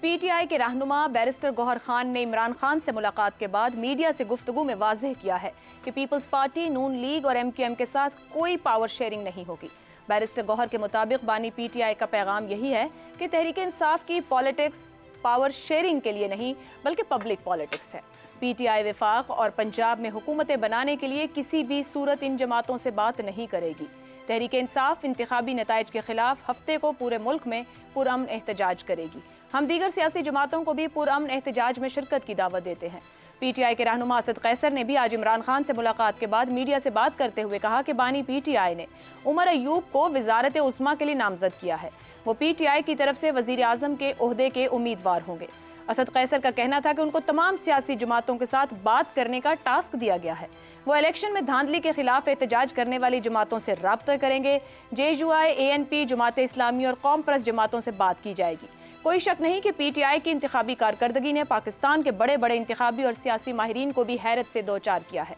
پی T آئی کے رہنما barrister گوہر خان نے عمران خان سے ملاقات کے بعد میڈیا سے گفتگو میں واضح کیا ہے کہ پیپلز پارٹی، نون لیگ اور MQM کے ساتھ کوئی پاور شیئرنگ نہیں ہوگی۔ بیرسٹر گوہر کے مطابق بانی پی ٹی آئی کا پیغام یہی ہے کہ تحریک انصاف کی پالیٹکس پاور شیئرنگ کے لیے نہیں بلکہ پبلک پالیٹکس ہے۔ پی ٹی آئی وفاق اور پنجاب میں حکومتیں بنانے کے لیے کسی بھی صورت ان جماعتوں سے بات نہیں کرے گی۔ تحریک انصاف انتخابی نتائج کے خلاف ہفتے کو پورے ملک میں پرامن احتجاج کرے گی۔ ہم دیگر سیاسی جماعتوں کو بھی پرامن احتجاج میں شرکت کی دعوت دیتے ہیں۔ پی ٹی آئی کے رہنما اسد قیصر نے بھی آج عمران خان سے ملاقات کے بعد میڈیا سے بات کرتے ہوئے کہا کہ بانی پی ٹی آئی نے عمر ایوب کو وزارت عظمیٰ کے لیے نامزد کیا ہے۔ وہ پی ٹی آئی کی طرف سے وزیر اعظم کے عہدے کے امیدوار ہوں گے۔ اسد قیصر کا کہنا تھا کہ ان کو تمام سیاسی جماعتوں کے ساتھ بات کرنے کا ٹاسک دیا گیا ہے۔ وہ الیکشن میں دھاندلی کے خلاف احتجاج کرنے والی جماعتوں سے رابطہ کریں گے۔ JUI، ANP، جماعت اسلامی اور قوم پرست جماعتوں سے بات کی جائے گی۔ کوئی شک نہیں کہ پی ٹی آئی کی انتخابی کارکردگی نے پاکستان کے بڑے بڑے انتخابی اور سیاسی ماہرین کو بھی حیرت سے دوچار کیا ہے۔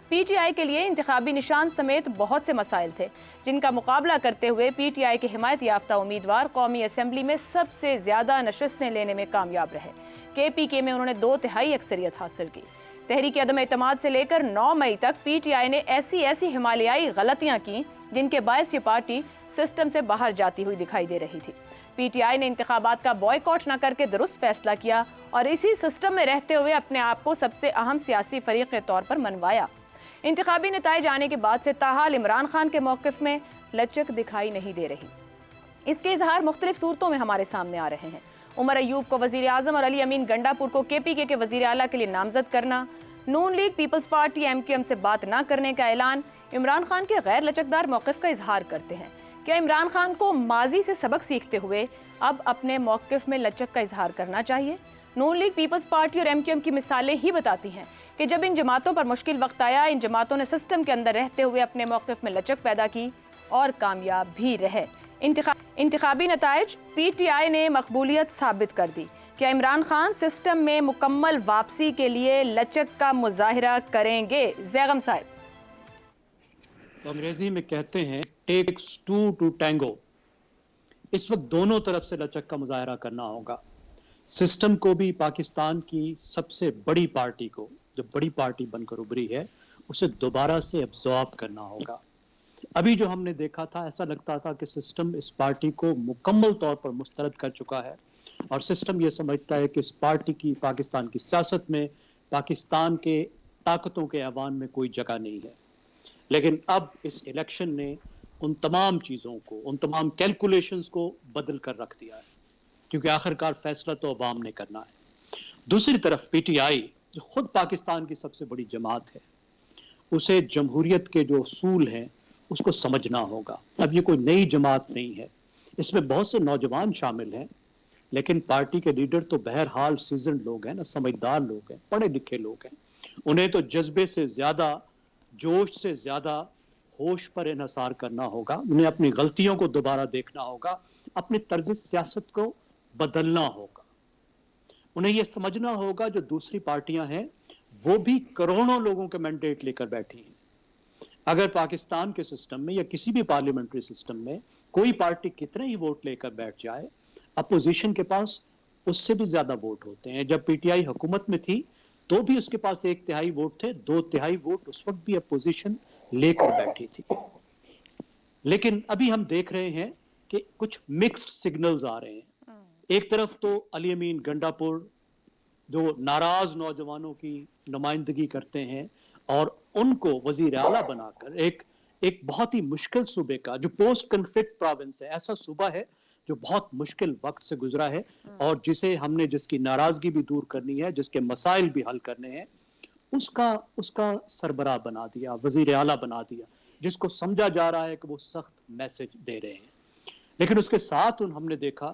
پی ٹی آئی کے لیے انتخابی نشان سمیت بہت سے مسائل تھے جن کا مقابلہ کرتے ہوئے پی ٹی آئی کے حمایت یافتہ امیدوار قومی اسمبلی میں سب سے زیادہ نشستیں لینے میں کامیاب رہے۔ KPK میں انہوں نے 2/3 اکثریت حاصل کی۔ تحریک عدم اعتماد سے لے کر 9 مئی تک پی ٹی آئی نے ایسی ہمالیائی غلطیاں کی جن کے باعث یہ پارٹی سسٹم سے باہر جاتی ہوئی دکھائی دے رہی تھی۔ پی ٹی آئی نے انتخابات کا بائیکاٹ نہ کر کے درست فیصلہ کیا اور اسی سسٹم میں رہتے ہوئے اپنے آپ کو سب سے اہم سیاسی فریق کے طور پر منوایا۔ انتخابی نتائج آنے کے بعد سے تاحال عمران خان کے موقف میں لچک دکھائی نہیں دے رہی۔ اس کے اظہار مختلف صورتوں میں ہمارے سامنے آ رہے ہیں۔ عمر ایوب کو وزیر اعظم اور علی امین گنڈا پور کو KPK کے وزیر اعلیٰ کے لیے نامزد کرنا، نون لیگ، پیپلز پارٹی، MQM سے بات نہ کرنے کا اعلان عمران خان کے غیر لچکدار موقف کا اظہار کرتے ہیں۔ کیا عمران خان کو ماضی سے سبق سیکھتے ہوئے اب اپنے موقف میں لچک کا اظہار کرنا چاہیے؟ نون لیگ، پیپلز پارٹی اور MQM کی مثالیں ہی بتاتی ہیں کہ جب ان جماعتوں پر مشکل وقت آیا، ان جماعتوں نے سسٹم کے اندر رہتے ہوئے اپنے موقف میں لچک پیدا کی اور کامیاب بھی رہے۔ انتخابی نتائج پی ٹی آئی نے مقبولیت ثابت کر دی۔ کیا عمران خان سسٹم میں مکمل واپسی کے لیے لچک کا مظاہرہ کریں گے؟ زیغم صاحب۔ انگریزی میں کہتے ہیں takes two to tango۔ اس وقت دونوں طرف سے لچک کا مظاہرہ کرنا ہوگا۔ سسٹم کو بھی پاکستان کی سب سے بڑی پارٹی کو، جو بڑی پارٹی بن کر ابھری ہے، اسے دوبارہ سے ایبزارب کرنا ہوگا۔ ابھی جو ہم نے دیکھا تھا، ایسا لگتا تھا کہ سسٹم اس پارٹی کو مکمل طور پر مسترد کر چکا ہے اور سسٹم یہ سمجھتا ہے کہ اس پارٹی کی پاکستان کی سیاست میں، پاکستان کے طاقتوں کے ایوان میں کوئی جگہ نہیں ہے۔ لیکن اب اس الیکشن نے ان تمام چیزوں کو، ان تمام کیلکولیشنز کو بدل کر رکھ دیا ہے، کیونکہ آخرکار فیصلہ تو عوام نے کرنا ہے۔ دوسری طرف پی ٹی آئی جو خود پاکستان کی سب سے بڑی جماعت ہے، اسے جمہوریت کے جو اصول ہیں اس کو سمجھنا ہوگا۔ اب یہ کوئی نئی جماعت نہیں ہے، اس میں بہت سے نوجوان شامل ہیں، لیکن پارٹی کے لیڈر تو بہرحال سیزنڈ لوگ ہیں نا، سمجھدار لوگ ہیں، پڑھے لکھے لوگ ہیں۔ انہیں تو جذبے سے زیادہ، جوش سے زیادہ ہوش پر انحصار کرنا ہوگا۔ انہیں اپنی غلطیوں کو دوبارہ دیکھنا ہوگا، اپنے طرز سیاست کو بدلنا ہوگا۔ انہیں یہ سمجھنا ہوگا جو دوسری پارٹیاں ہیں وہ بھی کروڑوں لوگوں کے مینڈیٹ لے کر بیٹھی ہیں۔ اگر پاکستان کے سسٹم میں یا کسی بھی پارلیمنٹری سسٹم میں کوئی پارٹی کتنے ہی ووٹ لے کر بیٹھ جائے، اپوزیشن کے پاس اس سے بھی زیادہ ووٹ ہوتے ہیں۔ جب پی ٹی آئی حکومت میں تھی تو بھی اس کے پاس 1/3 ووٹ تھے، 2/3 ووٹ اس وقت بھی اپوزیشن لے کر بیٹھی تھی۔ لیکن ابھی ہم دیکھ رہے ہیں کہ کچھ مکسڈ سگنلز آ رہے ہیں۔ ایک طرف تو علی امین گنڈا پور جو ناراض نوجوانوں کی نمائندگی کرتے ہیں اور ان کو وزیر اعلیٰ بنا کر ایک بہت ہی مشکل صوبے کا، جو پوسٹ کنفلکٹ پروونس ہے، ایسا صوبہ ہے جو بہت مشکل وقت سے گزرا ہے اور جسے ہم نے، جس کی ناراضگی بھی دور کرنی ہے، جس کے مسائل بھی حل کرنے ہیں، اس کا سربراہ بنا دیا، وزیر اعلیٰ بنا دیا، جس کو سمجھا جا رہا ہے کہ وہ سخت میسج دے رہے ہیں۔ لیکن اس کے ساتھ ہم نے دیکھا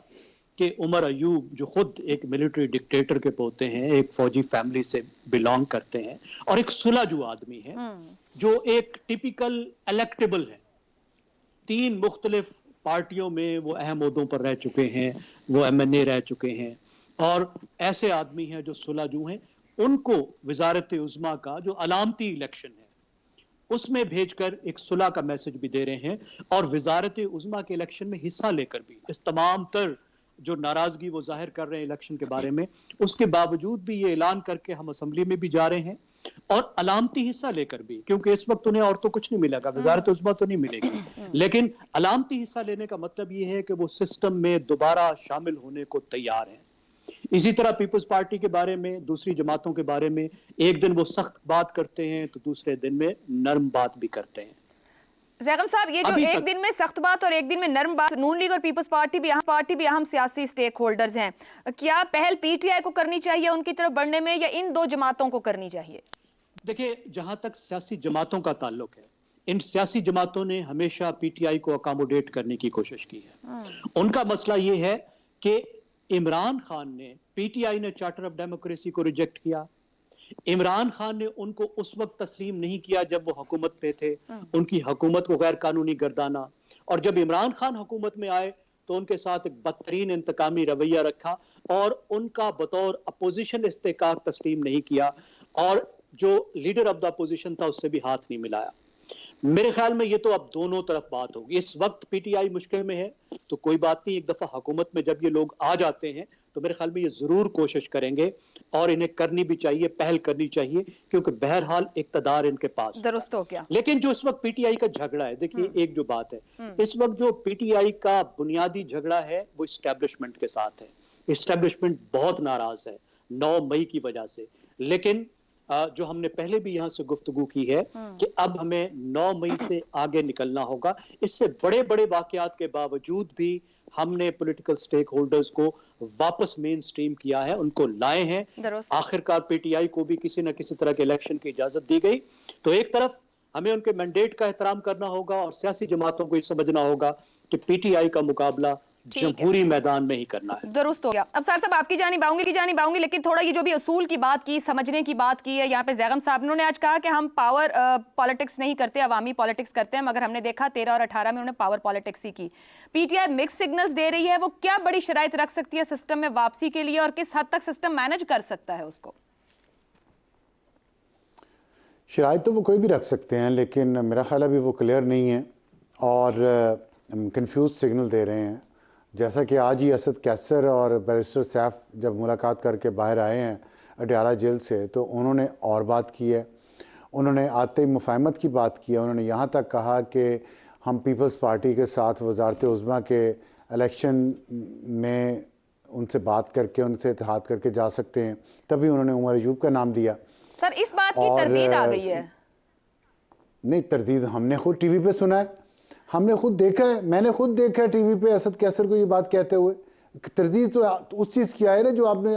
کہ عمر ایوب جو خود ایک ملٹری ڈکٹیٹر کے پوتے ہیں، ایک فوجی فیملی سے بلانگ کرتے ہیں اور ایک سلجھو آدمی ہے، جو ایک ٹیپیکل الیکٹیبل ہے، 3 مختلف پارٹیوں میں وہ اہم عہدوں پر رہ چکے ہیں، وہ MNA رہ چکے ہیں، اور ایسے آدمی ہیں جو سلجھو ہیں، ان کو وزارت عظمیٰ کا جو علامتی الیکشن ہے اس میں بھیج کر ایک صلح کا میسج بھی دے رہے ہیں، اور وزارت عظمیٰ کے الیکشن میں حصہ لے کر بھی اس تمام تر جو ناراضگی وہ ظاہر کر رہے ہیں الیکشن کے بارے میں، اس کے باوجود بھی یہ اعلان کر کے ہم اسمبلی میں بھی جا رہے ہیں اور علامتی حصہ لے کر بھی، کیونکہ اس وقت انہیں اور تو کچھ نہیں ملے گا، وزارت عظمیٰ تو نہیں ملے گی، لیکن علامتی حصہ لینے کا مطلب یہ ہے کہ وہ سسٹم میں دوبارہ شامل ہونے کو تیار ہیں۔ اسی طرح پیپلز پارٹی کے بارے میں، دوسری جماعتوں کے بارے میں، ایک دن وہ سخت بات کرتے ہیں تو دوسرے دن میں نرم بات بھی کرتے ہیں۔ زیغم صاحب، یہ جو ایک دن میں سخت بات اور ایک دن میں نرم بات، نون لیگ اور پیپلز پارٹی بھی اہم سیاسی سٹیک ہولڈرز ہیں، کیا پہل پی ٹی آئی کو کرنی چاہیے ان کی طرف بڑھنے میں یا ان دو جماعتوں کو کرنی چاہیے؟ دیکھیں، جہاں تک سیاسی جماعتوں کا تعلق ہے، ان سیاسی جماعتوں نے ہمیشہ پی ٹی آئی کو اکاموڈیٹ کرنے کی کوشش کی ہے۔ ان کا مسئلہ یہ ہے کہ عمران خان نے، پی ٹی آئی نے چارٹر آف ڈیموکریسی کو ریجیکٹ کیا، عمران خان نے ان کو اس وقت تسلیم نہیں کیا جب وہ حکومت پہ تھے، ان کی حکومت کو غیر قانونی گردانا، اور جب عمران خان حکومت میں آئے تو ان کے ساتھ ایک بدترین انتقامی رویہ رکھا اور ان کا بطور اپوزیشن استحقاق تسلیم نہیں کیا، اور جو لیڈر آف دا اپوزیشن تھا اس سے بھی ہاتھ نہیں ملایا۔ میرے خیال میں یہ تو اب دونوں طرف بات ہوگی۔ اس وقت پی ٹی آئی مشکل میں ہے تو کوئی بات نہیں، ایک دفعہ حکومت میں جب یہ لوگ آ جاتے ہیں تو میرے خیال میں یہ ضرور کوشش کریں گے اور انہیں کرنی بھی چاہیے، پہل کرنی چاہیے، کیونکہ بہرحال اقتدار ان کے پاس درست ہو گیا۔ لیکن جو اس وقت پی ٹی آئی کا جھگڑا ہے، دیکھیے ایک جو بات ہے، اس وقت جو پی ٹی آئی کا بنیادی جھگڑا ہے وہ اسٹیبلشمنٹ کے ساتھ ہے۔ اسٹیبلشمنٹ بہت ناراض ہے 9 مئی کی وجہ سے، لیکن جو ہم نے پہلے بھی یہاں سے گفتگو کی ہے کہ اب ہمیں 9 مئی سے آگے نکلنا ہوگا۔ اس سے بڑے بڑے واقعات کے باوجود بھی ہم نے پولیٹیکل سٹیک ہولڈرز کو واپس مین سٹریم کیا ہے، ان کو لائے ہیں۔ آخرکار پی ٹی آئی کو بھی کسی نہ کسی طرح کے الیکشن کی اجازت دی گئی۔ تو ایک طرف ہمیں ان کے مینڈیٹ کا احترام کرنا ہوگا اور سیاسی جماعتوں کو یہ سمجھنا ہوگا کہ پی ٹی آئی کا مقابلہ جمہوری میدان میں ہی کرنا ہے۔ درست ہو گیا۔ اب سر صاحب آپ کی جانب آؤں گی، لیکن تھوڑا یہ جو بھی اصول کی بات کی، سمجھنے کی بات کی ہے، یہاں پہ زیغم صاحب نے آج کہا کہ ہم پاور پالیٹکس نہیں کرتے، عوامی پالیٹکس کرتے ہیں، مگر ہم نے دیکھا 13 اور 18 میں انہوں نے پاور پالیٹکس ہی کی۔ P T I mix signals دے رہی ہے، وہ کیا بڑی شرائط رکھ سکتی ہے سسٹم میں واپسی کے لیے اور کس حد تک سسٹم مینج کر سکتا ہے اس کو؟ شرائط تو وہ کوئی بھی رکھ سکتے ہیں، لیکن میرا خیال ابھی وہ کلیئر نہیں ہے اور کنفیوز سگنل دے رہے ہیں۔ جیسا کہ آج ہی اسد کیسر اور بیرسٹر سیف جب ملاقات کر کے باہر آئے ہیں اڈیالہ جیل سے تو انہوں نے اور بات کی ہے، انہوں نے آتے مفاہمت کی بات کی ہے، انہوں نے یہاں تک کہا کہ ہم پیپلز پارٹی کے ساتھ وزارت عظمیٰ کے الیکشن میں ان سے بات کر کے ان سے اتحاد کر کے جا سکتے ہیں، تبھی انہوں نے عمر ایوب کا نام دیا۔ سر اس بات کی تردید آ گئی ہے؟ نہیں، تردید ہم نے خود ٹی وی پہ سنا ہے، ہم نے خود دیکھا ہے، میں نے خود دیکھا ہے ٹی وی پہ اسد کیسر کو یہ بات کہتے ہوئے۔ تردید تو اس چیز کی آئے نا جو آپ نے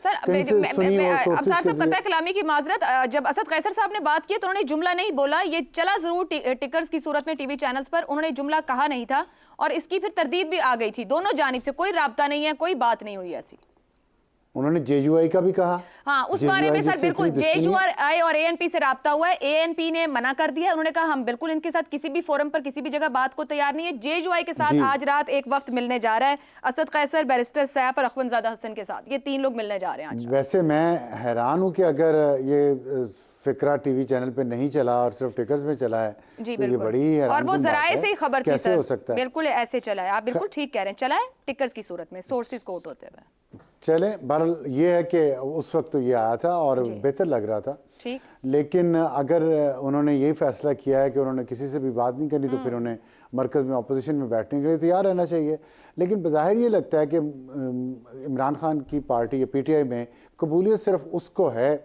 کہیں سے سنی ہو۔ اب صاحب قطع کلامی کی معذرت، جب اسد قیصر صاحب نے بات کی تو انہوں نے جملہ نہیں بولا، یہ چلا ضرور ٹکرز کی صورت میں ٹی وی چینلز پر، انہوں نے جملہ کہا نہیں تھا اور اس کی پھر تردید بھی آ گئی تھی، دونوں جانب سے کوئی رابطہ نہیں ہے، کوئی بات نہیں ہوئی ایسی۔ انہوں نے جے یو آئی کا بھی کہا، ہاں اس بارے میں سر بالکل جے یو آئی اور اے این پی سے رابطہ ہوا ہے، اے این پی نے منع کر دیا، انہوں نے کہا ہم بالکل ان کے ساتھ کسی بھی فورم پر کسی بھی جگہ بات کو تیار نہیں ہے۔ جے یو آئی کے ساتھ آج رات ایک وفد ملنے جا رہا ہے، اسد قیصر، بیرسٹر سیف اور اخوند زادہ حسن کے ساتھ، یہ 3 لوگ ملنے جا رہے ہیں آج۔ ویسے میں حیران ہوں کہ اگر یہ فکرہ ٹی وی چینل پہ نہیں چلا اور صرف ٹکرز میں چلا ہے تو یہ بڑی حیران اور وہ ذرائع سے ہی خبر تھی کیسے ہو سکتا ہے؟ بالکل ایسے چلا ہے، آپ بالکل ٹھیک کہہ رہے ہیں، چلا ہے ٹکرز کی صورت میں، سورسز کوٹ ہوتے ہوئے۔ چلیں، بہرحال یہ ہے کہ اس وقت تو یہ آیا تھا اور بہتر لگ رہا تھا، لیکن اگر انہوں نے یہی فیصلہ کیا ہے کہ انہوں نے کسی سے بھی بات نہیں کرنی تو پھر انہیں مرکز میں اپوزیشن میں بیٹھنے کے لیے تیار رہنا چاہیے۔ لیکن بظاہر یہ لگتا ہے کہ عمران خان کی پارٹی یا پی ٹی آئی میں قبولیت صرف اس کو ہے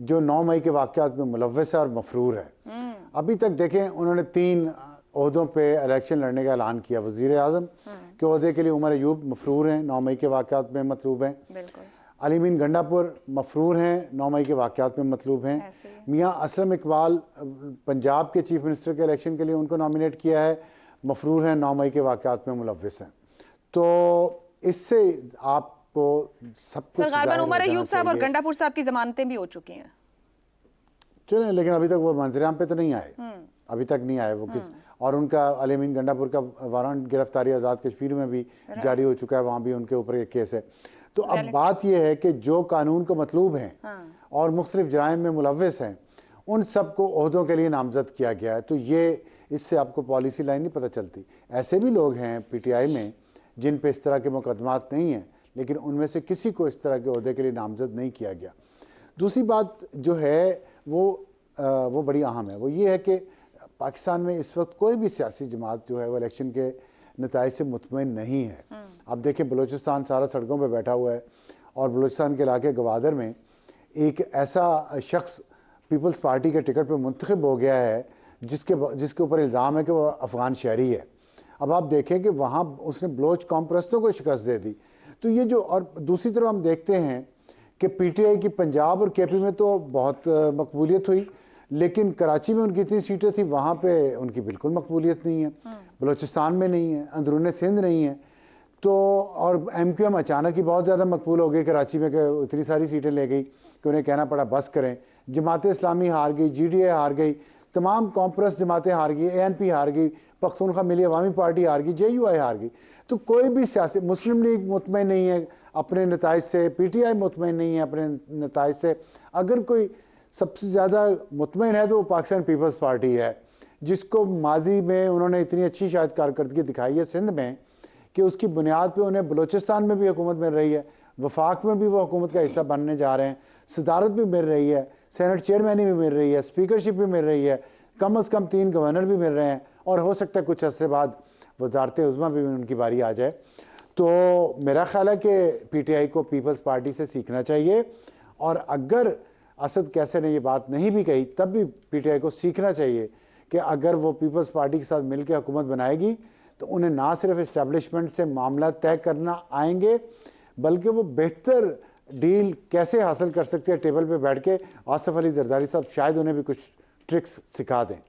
جو 9 مئی کے واقعات میں ملوث ہے اور مفرور ہے۔ ابھی تک دیکھیں انہوں نے 3 عہدوں پہ الیکشن لڑنے کا اعلان کیا، وزیر اعظم کے عہدے کے لیے عمر ایوب مفرور ہیں، 9 مئی کے واقعات میں مطلوب ہیں، علی امین گنڈا پور مفرور ہیں، 9 مئی کے واقعات میں مطلوب ہیں، میاں اسلم اقبال پنجاب کے چیف منسٹر کے الیکشن کے لیے ان کو نامینیٹ کیا ہے، مفرور ہیں، 9 مئی کے واقعات میں ملوث ہیں۔ تو اس سے آپ کو سب کچھ غالباً عمر ایوب صاحب اور گنڈا پور صاحب کی ضمانتیں بھی ہو چکی ہیں، چلیں، لیکن ابھی تک وہ منظر عام پہ تو نہیں آئے، ابھی تک نہیں آئے وہ اور ان کا علی امین گنڈا پور کا وارنٹ گرفتاری آزاد کشمیر میں بھی جاری ہو چکا ہے، وہاں بھی ان کے اوپر ایک کیس ہے۔ تو اب بات یہ ہے کہ جو قانون کو مطلوب ہیں اور مختلف جرائم میں ملوث ہیں ان سب کو عہدوں کے لیے نامزد کیا گیا ہے، تو یہ اس سے آپ کو پالیسی لائن نہیں پتہ چلتی۔ ایسے بھی لوگ ہیں پی ٹی آئی میں جن پہ اس طرح کے مقدمات نہیں ہیں، لیکن ان میں سے کسی کو اس طرح کے عہدے کے لیے نامزد نہیں کیا گیا۔ دوسری بات جو ہے وہ بڑی اہم ہے، وہ یہ ہے کہ پاکستان میں اس وقت کوئی بھی سیاسی جماعت جو ہے وہ الیکشن کے نتائج سے مطمئن نہیں ہے۔ اب دیکھیں بلوچستان سارا سڑکوں پہ بیٹھا ہوا ہے، اور بلوچستان کے علاقے گوادر میں ایک ایسا شخص پیپلز پارٹی کے ٹکٹ پہ منتخب ہو گیا ہے جس کے اوپر الزام ہے کہ وہ افغان شہری ہے۔ اب آپ دیکھیں کہ وہاں اس نے بلوچ قوم پرستوں کو شکست دے دی۔ تو یہ جو، اور دوسری طرف ہم دیکھتے ہیں کہ پی ٹی آئی کی پنجاب اور کے پی میں تو بہت مقبولیت ہوئی، لیکن کراچی میں ان کی اتنی سیٹیں تھیں، وہاں پہ ان کی بالکل مقبولیت نہیں ہے، بلوچستان میں نہیں ہے، اندرون سندھ نہیں ہے۔ تو اور ایم کیو ایم اچانک ہی بہت زیادہ مقبول ہو گئی کراچی میں، کہ اتنی ساری سیٹیں لے گئی کہ انہیں کہنا پڑا بس کریں۔ جماعت اسلامی ہار گئی، جی ڈی اے ہار گئی، تمام کانفرنس جماعتیں ہار گئی، اے این پی ہار گئی، پختونخوا ملی عوامی پارٹی ہار گئی، جے یو آئی ہار گئی۔ تو کوئی بھی سیاسی، مسلم لیگ مطمئن نہیں ہے اپنے نتائج سے، پی ٹی آئی مطمئن نہیں ہے اپنے نتائج سے۔ اگر کوئی سب سے زیادہ مطمئن ہے تو وہ پاکستان پیپلز پارٹی ہے، جس کو ماضی میں انہوں نے اتنی اچھی شاید کارکردگی دکھائی ہے سندھ میں، کہ اس کی بنیاد پہ انہیں بلوچستان میں بھی حکومت مل رہی ہے، وفاق میں بھی وہ حکومت کا حصہ بننے جا رہے ہیں، صدارت بھی مل رہی ہے، سینٹ چیئرمینی بھی مل رہی ہے، اسپیکرشپ بھی مل رہی ہے، کم از کم 3 گورنر بھی مل رہے ہیں، اور ہو سکتا ہے کچھ عرصے بعد وزارت عظمیٰ بھی ان کی باری آ جائے۔ تو میرا خیال ہے کہ پی ٹی آئی کو پیپلز پارٹی سے سیکھنا چاہیے، اور اگر اسد کیسے نے یہ بات نہیں بھی کہی تب بھی پی ٹی آئی کو سیکھنا چاہیے کہ اگر وہ پیپلز پارٹی کے ساتھ مل کے حکومت بنائے گی تو انہیں نہ صرف اسٹیبلشمنٹ سے معاملہ طے کرنا آئیں گے، بلکہ وہ بہتر ڈیل کیسے حاصل کر سکتے ہیں ٹیبل پہ بیٹھ کے، آصف علی زرداری صاحب شاید انہیں بھی کچھ ٹرکس سکھا دیں۔